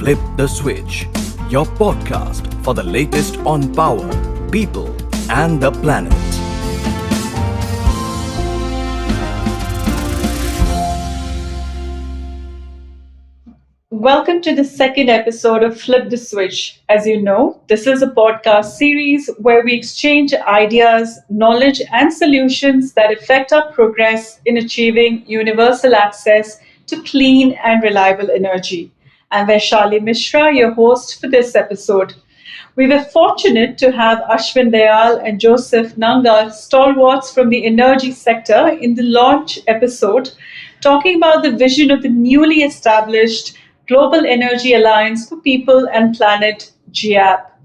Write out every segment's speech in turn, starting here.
Flip the Switch, your podcast for the latest on power, people, and the planet. Welcome to the second episode of Flip the Switch. As you know, this is a podcast series where we exchange ideas, knowledge, and solutions that affect our progress in achieving universal access to clean and reliable energy. I'm Vaishali Mishra, your host for this episode. We were fortunate to have Ashwin Dayal and Joseph Nanga, stalwarts from the energy sector, in the launch episode, talking about the vision of the newly established Global Energy Alliance for People and Planet, GAP.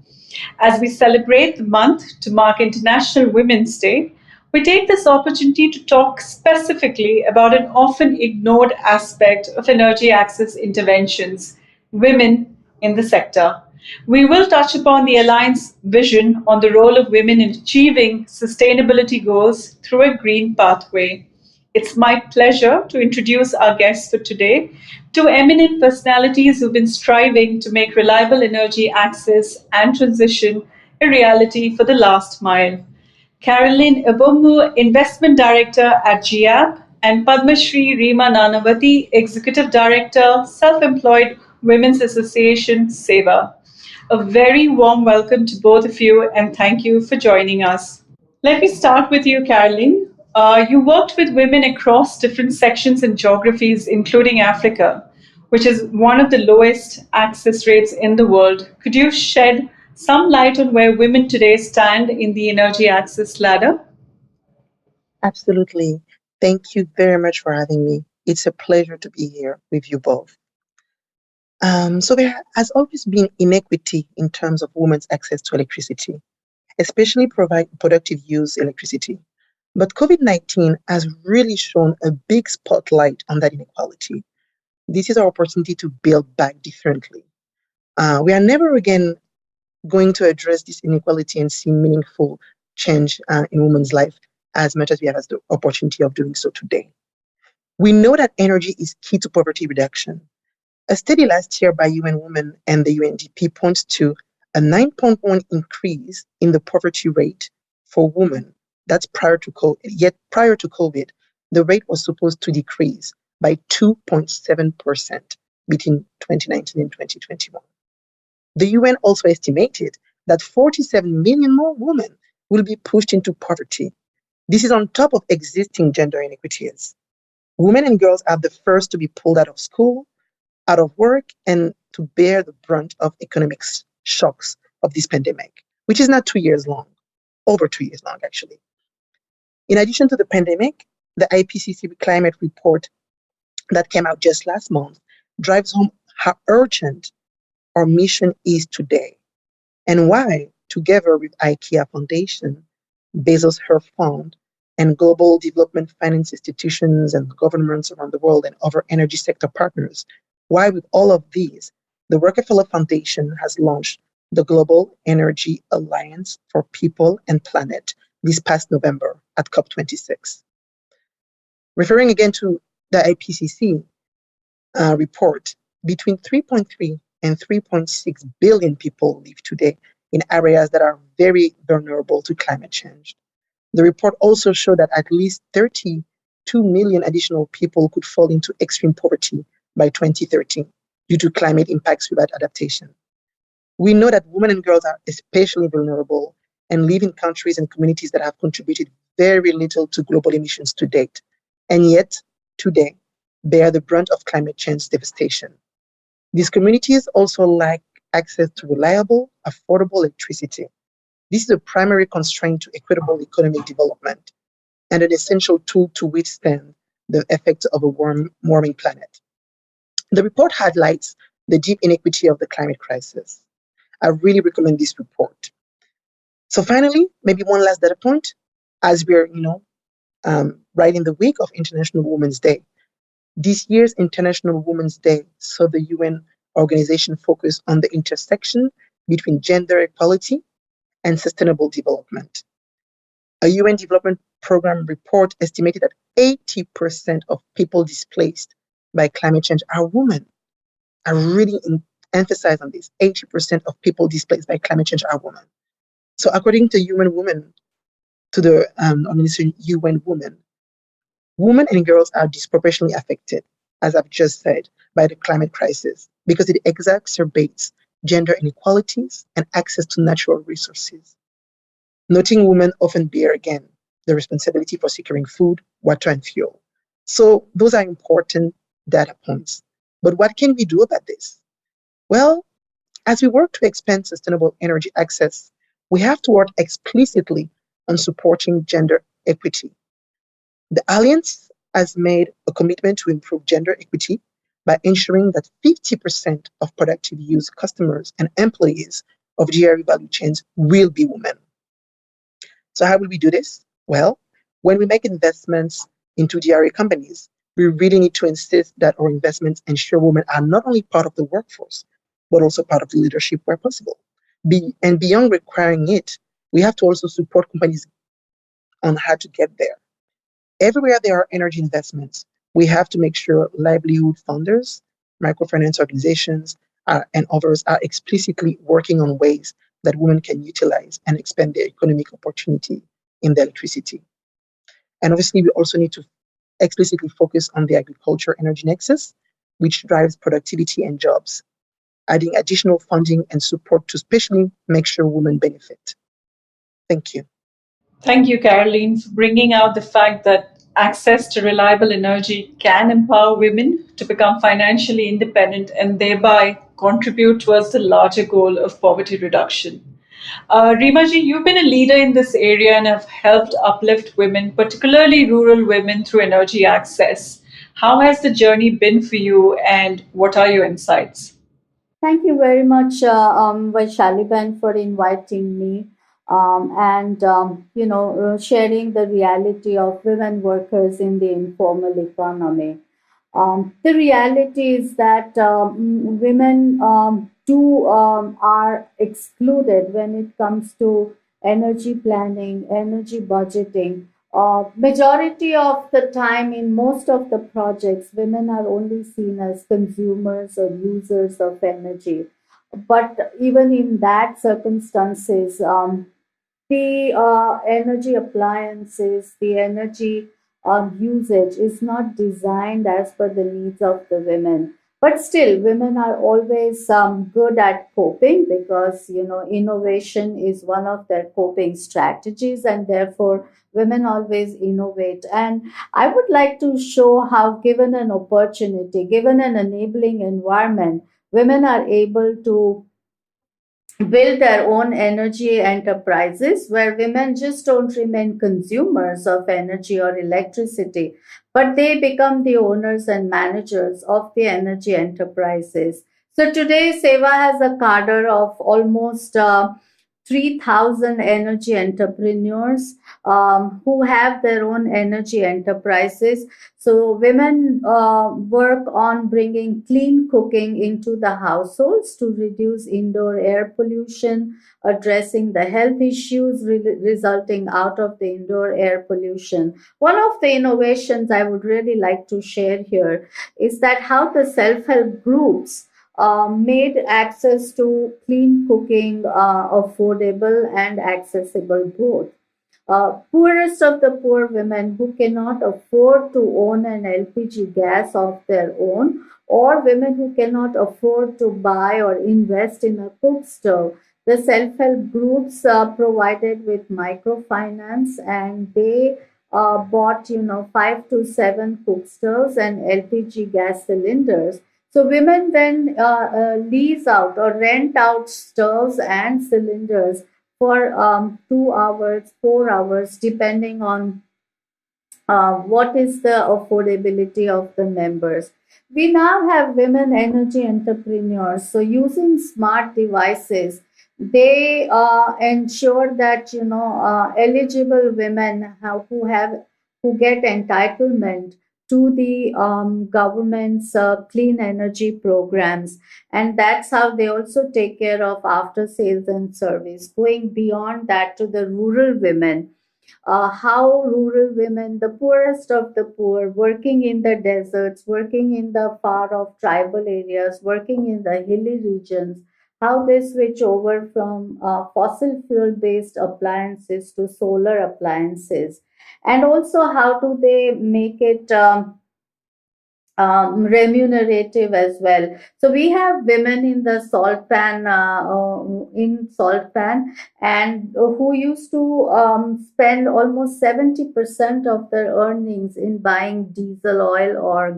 As we celebrate the month to mark International Women's Day, we take this opportunity to talk specifically about an often ignored aspect of energy access interventions: women in the sector. We will touch upon the Alliance vision on the role of women in achieving sustainability goals through a green pathway. It's my pleasure to introduce our guests for today, two eminent personalities who've been striving to make reliable energy access and transition a reality for the last mile. Caroline Eboumbou, Investment Director at GAP, and Padma Shri Reema Nanavaty, Executive Director, Self-Employed Women's Association, SEWA. A very warm welcome to both of you and thank you for joining us. Let me start with you, Caroline. You worked with women across different sections and geographies, including Africa, which is one of the lowest access rates in the world. Could you shed some light on where women today stand in the energy access ladder? Absolutely. Thank you very much for having me. It's a pleasure to be here with you both. So there has always been inequity in terms of women's access to electricity, especially provide productive use electricity. But COVID-19 has really shone a big spotlight on that inequality. This is our opportunity to build back differently. We are never again going to address this inequality and see meaningful change in women's life as much as we have the opportunity of doing so today. We know that energy is key to poverty reduction. A study last year by UN Women and the UNDP points to a 9.1 increase in the poverty rate for women. That's prior to COVID. Yet prior to COVID, the rate was supposed to decrease by 2.7% between 2019 and 2021. The UN also estimated that 47 million more women will be pushed into poverty. This is on top of existing gender inequities. Women and girls are the first to be pulled out of school, out of work, and to bear the brunt of economic shocks of this pandemic, which is not 2 years long, over 2 years long, actually. In addition to the pandemic, the IPCC climate report that came out just last month drives home how urgent our mission is today and why, together with IKEA Foundation, Bezos Earth Fund, and global development finance institutions and governments around the world and other energy sector partners, why with all of these, the Rockefeller Foundation has launched the Global Energy Alliance for People and Planet this past November at COP26. Referring again to the IPCC report, between 3.3 and 3.6 billion people live today in areas that are very vulnerable to climate change. The report also showed that at least 32 million additional people could fall into extreme poverty by 2030 due to climate impacts without adaptation. We know that women and girls are especially vulnerable and live in countries and communities that have contributed very little to global emissions to date, and yet today bear the brunt of climate change devastation. These communities also lack access to reliable, affordable electricity. This is a primary constraint to equitable economic development and an essential tool to withstand the effects of a warming planet. The report highlights the deep inequity of the climate crisis. I really recommend this report. So finally, maybe one last data point, as we're, right in the week of International Women's Day. This year's International Women's Day saw the UN organization focus on the intersection between gender equality and sustainable development. A UN Development Program report estimated that 80% of people displaced by climate change are women, are really emphasize on this. 80% of people displaced by climate change are women. So according to UN Women, to the organization UN Women, women and girls are disproportionately affected, as I've just said, by the climate crisis because it exacerbates gender inequalities and access to natural resources. Noting women often bear again the responsibility for securing food, water, and fuel. So those are important data points. But what can we do about this? Well, as we work to expand sustainable energy access, we have to work explicitly on supporting gender equity. The Alliance has made a commitment to improve gender equity by ensuring that 50% of productive use customers and employees of GRE value chains will be women. So how will we do this? Well, when we make investments into GRE companies, we really need to insist that our investments ensure women are not only part of the workforce, but also part of the leadership where possible. And beyond requiring it, we have to also support companies on how to get there. Everywhere there are energy investments, we have to make sure livelihood funders, microfinance organizations, and others are explicitly working on ways that women can utilize and expand their economic opportunity in the electricity. And obviously, we also need to explicitly focus on the agriculture energy nexus, which drives productivity and jobs, adding additional funding and support to especially make sure women benefit. Thank you. Thank you, Caroline, for bringing out the fact that access to reliable energy can empower women to become financially independent and thereby contribute towards the larger goal of poverty reduction. Reema ji, you've been a leader in this area and have helped uplift women, particularly rural women, through energy access. How has the journey been for you and what are your insights? Thank you very much, Vaishali, for inviting me and sharing the reality of women workers in the informal economy. The reality is that women too are excluded when it comes to energy planning, energy budgeting. Majority of the time, in most of the projects, women are only seen as consumers or users of energy. But even in that circumstances, the energy appliances, the energy usage is not designed as per the needs of the women. But still, women are always good at coping because innovation is one of their coping strategies, and therefore women always innovate. And I would like to show how, given an opportunity, given an enabling environment, women are able to build their own energy enterprises where women just don't remain consumers of energy or electricity, but they become the owners and managers of the energy enterprises. So today, SEWA has a cadre of almost 3,000 energy entrepreneurs who have their own energy enterprises. So women work on bringing clean cooking into the households to reduce indoor air pollution, addressing the health issues resulting out of the indoor air pollution. One of the innovations I would really like to share here is that how the self-help groups made access to clean cooking affordable and accessible both. Poorest of the poor women who cannot afford to own an LPG gas of their own, or women who cannot afford to buy or invest in a cook stove. The self-help groups provided with microfinance, and they bought 5 to 7 cook stoves and LPG gas cylinders. So women then lease out or rent out stoves and cylinders for 2 hours, 4 hours, depending on what is the affordability of the members. We now have women energy entrepreneurs. So using smart devices, they ensure that eligible women who get entitlement to the government's clean energy programs, and that's how they also take care of after sales and service. Going beyond that to the rural women, how rural women, the poorest of the poor, working in the deserts, working in the far off tribal areas, working in the hilly regions, how they switch over from fossil fuel based appliances to solar appliances, and also how do they make it remunerative as well. So we have women in the salt pan, and who used to spend almost 70% of their earnings in buying diesel oil or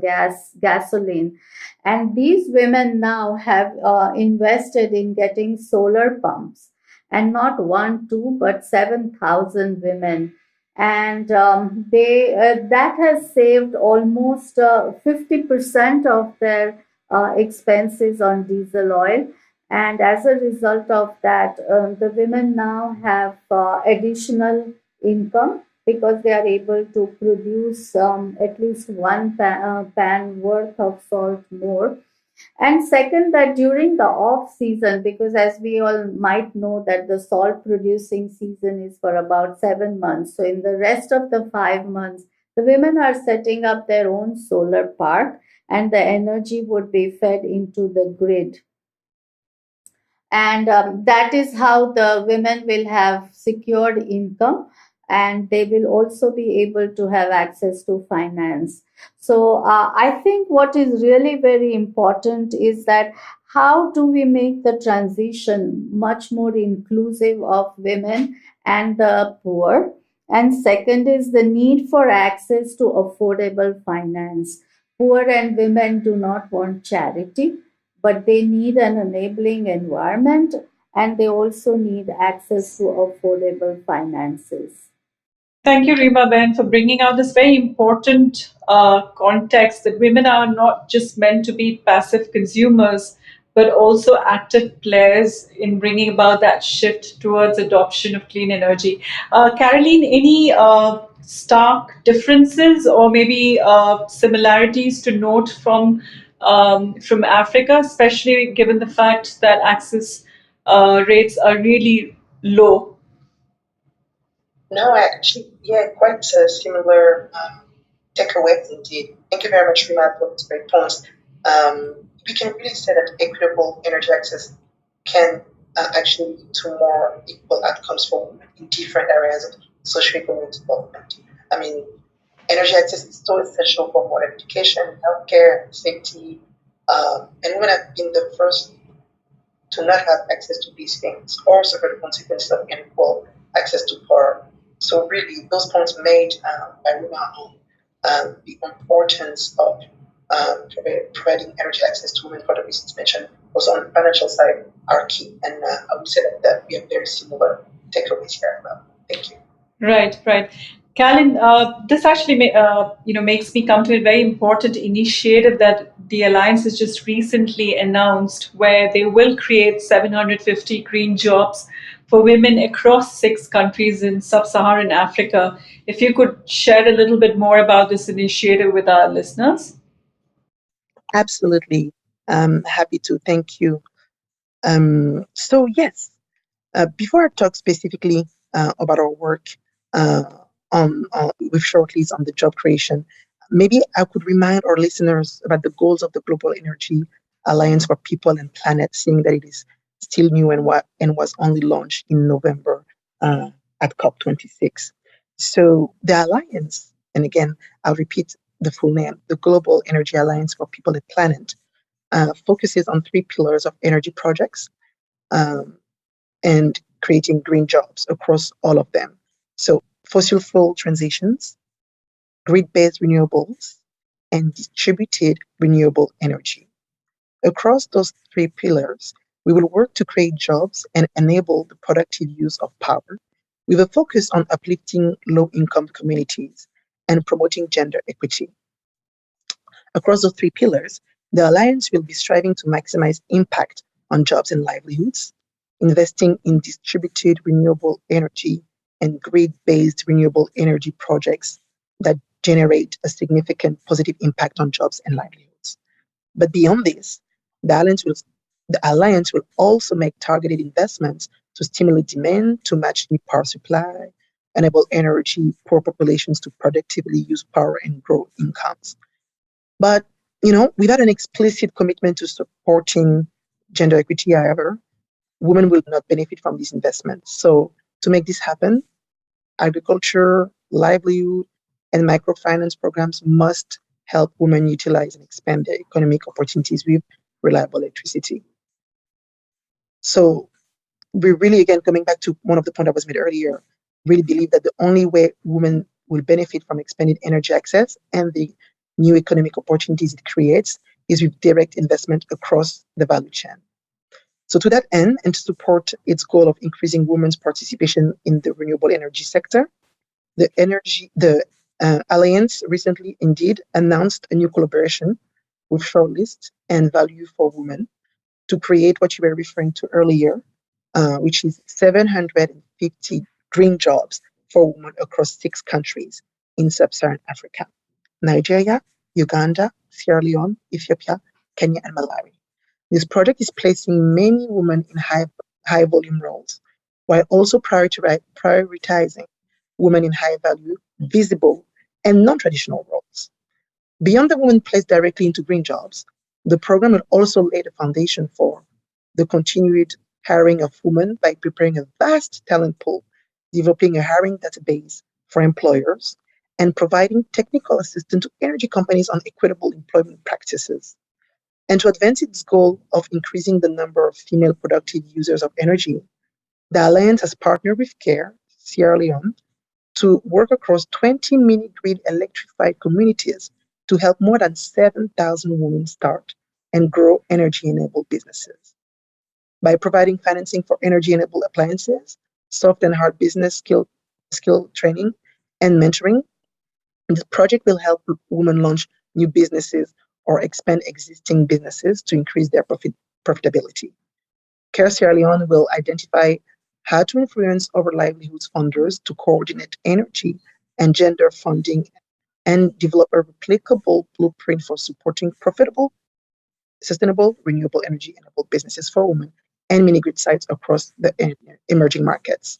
gasoline. And these women now have invested in getting solar pumps, and not one, two, but 7,000 women, and they that has saved almost 50% of their expenses on diesel oil. And as a result of that, the women now have additional income because they are able to produce at least one pan worth of salt more. And second, that during the off season, because as we all might know that the salt producing season is for about 7 months, so in the rest of the 5 months the women are setting up their own solar park, and the energy would be fed into the grid. And that is how the women will have secured income, and they will also be able to have access to finance. So I think what is really very important is that how do we make the transition much more inclusive of women and the poor. And second is the need for access to affordable finance. Poor and women do not want charity, but they need an enabling environment, and they also need access to affordable finances. Thank you, Reema Ben, for bringing out this very important context that women are not just meant to be passive consumers, but also active players in bringing about that shift towards adoption of clean energy. Caroline, any stark differences or maybe similarities to note from Africa, especially given the fact that access rates are really low? No, actually, yeah, quite a similar takeaways indeed. Thank you very much, Reema, for this great points. We can really say that equitable energy access can actually lead to more equal outcomes for women in different areas of socio-economic development. I mean, energy access is so essential for more education, healthcare, safety, and women have been the first to not have access to these things or suffer the consequences of unequal access to power. So really, those points made by Rima on the importance of providing energy access to women for the reasons mentioned, also on the financial side, are key. And I would say that we have very similar takeaways here as well. Thank you. Right, right. Callan, this actually makes me come to a very important initiative that the Alliance has just recently announced, where they will create 750 green jobs for women across 6 countries in sub-Saharan Africa. If you could share a little bit more about this initiative with our listeners. Absolutely. Happy to. Thank you. So yes, before I talk specifically about our work on with shortlists on the job creation, maybe I could remind our listeners about the goals of the Global Energy Alliance for People and Planet, seeing that it is still new and was only launched in November at COP26. So the alliance, and again, I'll repeat the full name, the Global Energy Alliance for People and Planet, focuses on 3 pillars of energy projects. And creating green jobs across all of them. So fossil fuel transitions, grid-based renewables, and distributed renewable energy. Across those 3 pillars, we will work to create jobs and enable the productive use of power with a focus on uplifting low-income communities and promoting gender equity. Across those 3 pillars, the Alliance will be striving to maximize impact on jobs and livelihoods, investing in distributed renewable energy and grid-based renewable energy projects that generate a significant positive impact on jobs and livelihoods. But beyond this, the Alliance will also make targeted investments to stimulate demand to match new power supply, enable energy poor populations to productively use power and grow incomes. But, without an explicit commitment to supporting gender equity, however, women will not benefit from these investments. So to make this happen, agriculture, livelihood, and microfinance programs must help women utilize and expand their economic opportunities with reliable electricity. So we really, again, coming back to one of the points that was made earlier, really believe that the only way women will benefit from expanded energy access and the new economic opportunities it creates is with direct investment across the value chain. So to that end, and to support its goal of increasing women's participation in the renewable energy sector, the Alliance recently indeed announced a new collaboration with Shortlist and Value for Women to create what you were referring to earlier, which is 750 green jobs for women across 6 countries in sub-Saharan Africa: Nigeria, Uganda, Sierra Leone, Ethiopia, Kenya, and Malawi. This project is placing many women in high volume roles, while also prioritizing women in high value, visible, and non-traditional roles. Beyond the women placed directly into green jobs, the program will also lay the foundation for the continued hiring of women by preparing a vast talent pool, developing a hiring database for employers, and providing technical assistance to energy companies on equitable employment practices. And to advance its goal of increasing the number of female productive users of energy, the Alliance has partnered with CARE, Sierra Leone, to work across 20 mini-grid electrified communities to help more than 7,000 women start and grow energy-enabled businesses. By providing financing for energy-enabled appliances, soft and hard business skill training, and mentoring, this project will help women launch new businesses or expand existing businesses to increase their profitability. CARE Sierra Leone will identify how to influence our livelihoods funders to coordinate energy and gender funding and develop a replicable blueprint for supporting profitable, sustainable, renewable energy-enabled businesses for women and mini-grid sites across the emerging markets.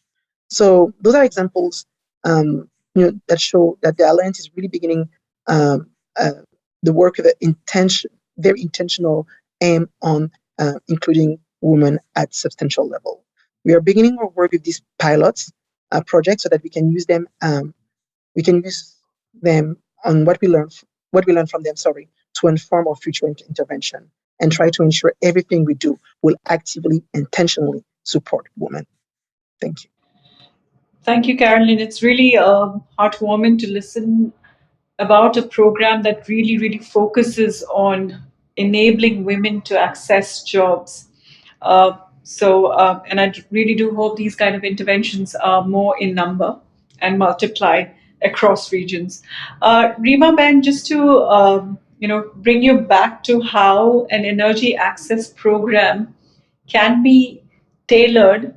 So those are examples that show that the Alliance is really beginning the work with very intentional aim on including women at substantial level. We are beginning our work with these pilots projects so that we can use them. We can use them on what we learn from them. To inform our future intervention and try to ensure everything we do will actively, intentionally support women. Thank you. Thank you, Caroline. It's really heartwarming to listen about a program that really focuses on enabling women to access jobs. And I really do hope these kind of interventions are more in number and multiply across regions. Reema Ben, just to bring you back to how an energy access program can be tailored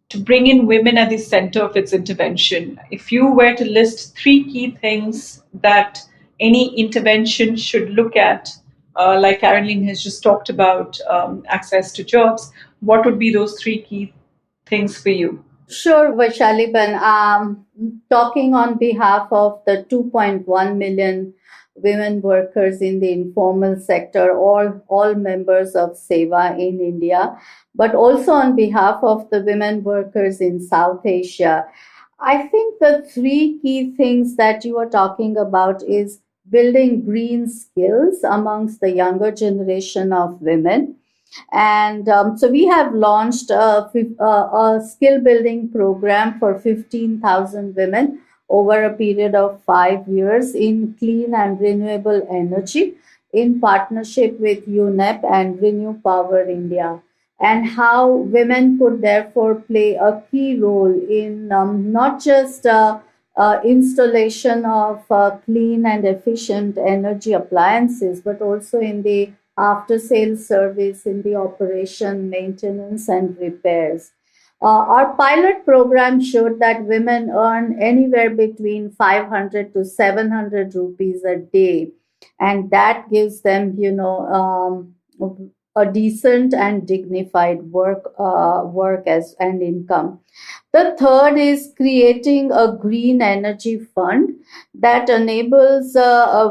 to bring in women at the center of its intervention. If you were to list 3 key things that any intervention should look at, like Caroline has just talked about, access to jobs, what would be those 3 key things for you? Sure, Vaishaliban. Talking on behalf of the 2.1 million women workers in the informal sector, all members of SEWA in India, but also on behalf of the women workers in South Asia, I think the 3 key things that you are talking about is building green skills amongst the younger generation of women. And so we have launched a skill building program for 15,000 women over a period of 5 years in clean and renewable energy in partnership with UNEP and Renew Power India, and how women could therefore play a key role in not just installation of clean and efficient energy appliances, but also in the after sales service, in the operation, maintenance, and repairs. Our pilot program showed that women earn anywhere between 500 to 700 rupees a day, and that gives them, a decent and dignified work as and income. The third is creating a green energy fund that enables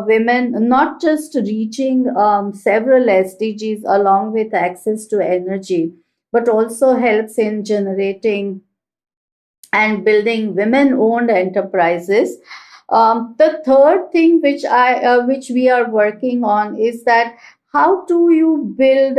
women not just reaching several SDGs along with access to energy, but also helps in generating and building women-owned enterprises. The third thing which we are working on is that how do you build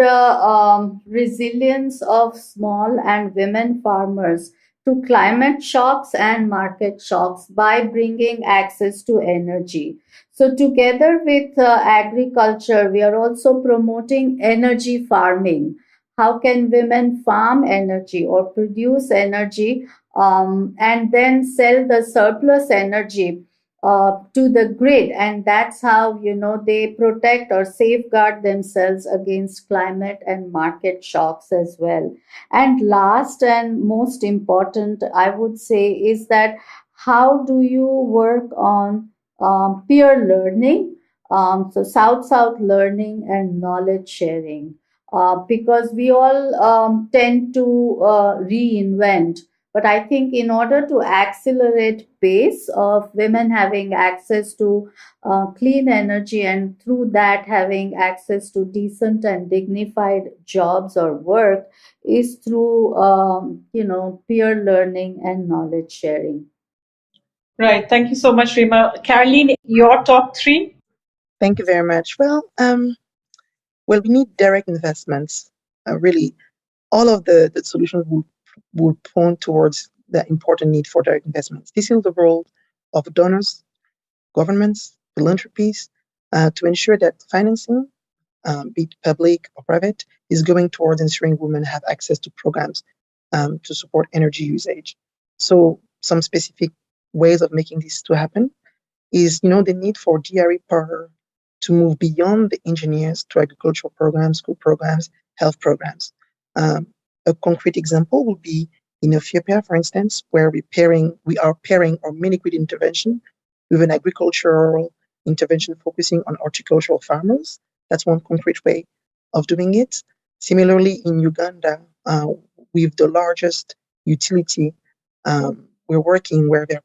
resilience of small and women farmers to climate shocks and market shocks by bringing access to energy. So together with agriculture, we are also promoting energy farming. How can women farm energy or produce energy and then sell the surplus energy to the grid, and that's how they protect or safeguard themselves against climate and market shocks as well. And last and most important, I would say, is that how do you work on peer learning, so south learning and knowledge sharing, because we all tend to reinvent. But I think in order to accelerate pace of women having access to clean energy and through that having access to decent and dignified jobs or work is through peer learning and knowledge sharing. Right. Thank you so much, Reema. Caroline, your top three? Thank you very much. Well, we need direct investments. Really, all of the solutions will point towards the important need for direct investments. This is the role of donors, governments, philanthropies, to ensure that financing, be it public or private, is going towards ensuring women have access to programs to support energy usage. So some specific ways of making this to happen is, the need for DRE power to move beyond the engineers to agricultural programs, school programs, health programs. A concrete example would be in Ethiopia, for instance, where we are pairing our mini-grid intervention with an agricultural intervention focusing on horticultural farmers. That's one concrete way of doing it. Similarly, in Uganda, with the largest utility, we're working where they're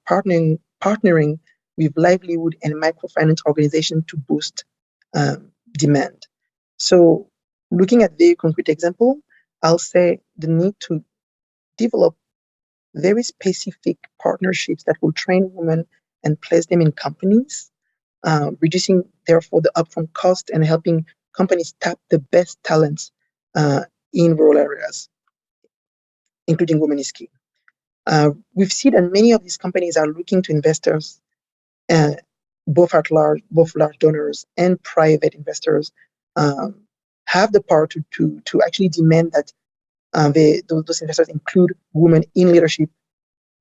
partnering with livelihood and microfinance organizations to boost demand. So looking at the concrete example, I'll say the need to develop very specific partnerships that will train women and place them in companies, reducing therefore the upfront cost and helping companies tap the best talents in rural areas, including women is key. We've seen that many of these companies are looking to investors, both large donors and private investors, have the power to actually demand that those investors include women in leadership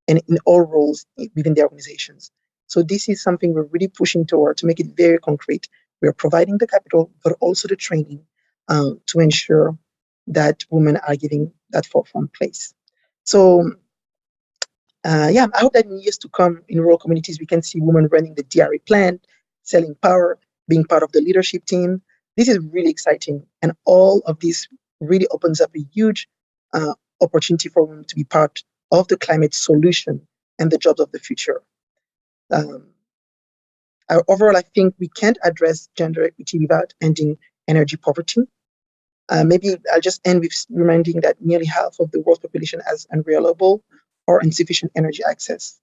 and in all roles within their organizations. So this is something we're really pushing toward to make it very concrete. We're providing the capital, but also the training to ensure that women are giving that forefront place. So I hope that in years to come in rural communities, we can see women running the DRE plant, selling power, being part of the leadership team. This is really exciting. And all of this really opens up a huge opportunity for women to be part of the climate solution and the jobs of the future. Overall, I think we can't address gender equity without ending energy poverty. Maybe I'll just end with reminding that nearly half of the world's population has unreliable or insufficient energy access.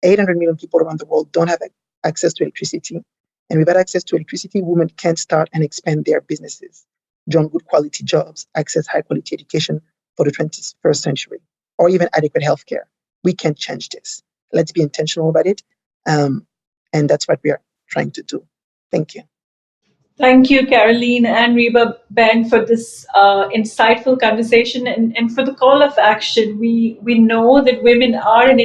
800 million people around the world don't have access to electricity. And without access to electricity, women can't start and expand their businesses, join good quality jobs, access high quality education for the 21st century, or even adequate healthcare. We can't change this. Let's be intentional about it. And that's what we are trying to do. Thank you. Thank you, Caroline and Reba Ben, for this insightful conversation and for the call of action. We know that women are an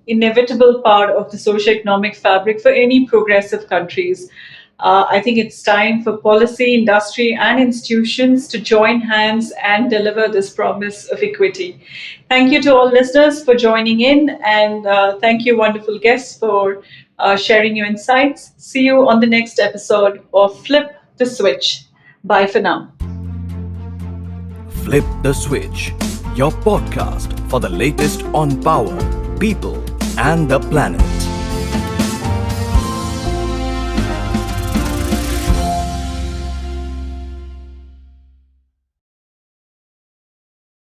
inevitable part of the socio-economic fabric for any progressive countries. I think it's time for policy, industry, and institutions to join hands and deliver this promise of equity. Thank you to all listeners for joining in, and thank you, wonderful guests, for sharing your insights. See you on the next episode of Flip the Switch. Bye for now. Flip the Switch, your podcast for the latest on power, people, and the planet.